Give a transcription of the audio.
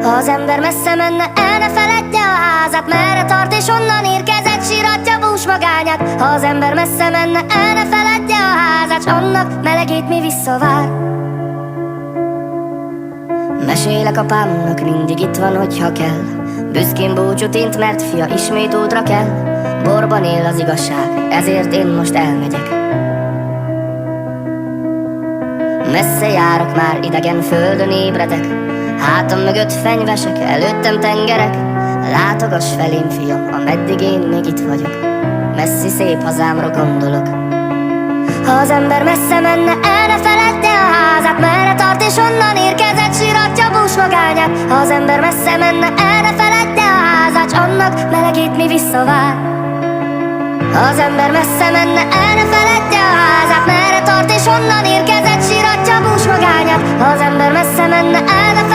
Ha az ember messze menne, el ne feledje a házát, merre tart és onnan érkezett, síratja bús magányát. Ha az ember messze menne, el ne feledje a házát, s annak melegét mi visszavár. Mesélek apámnak, mindig itt van, hogyha kell. Büszkén búcsút int, mert fia ismét útra kell. Borban él az igazság, ezért én most elmegyek. Messze járok már, idegen földön ébredek. Hátam mögött fenyvesek, előttem tengerek. Látogass felém, fiam, ameddig én még itt vagyok. Messzi szép hazámra gondolok. Ha az ember messze menne, el ne feledje a házát, merre tart és onnan érkezett, síratja bús magányát. Ha az ember messze menne, el ne feledje a házát, s annak melegét mi visszavár. Ha az ember messze menne, el ne feledje a házát, merre tart és onnan érkezett, síratja bús magányát. Ha az ember messze menne, el ne feledje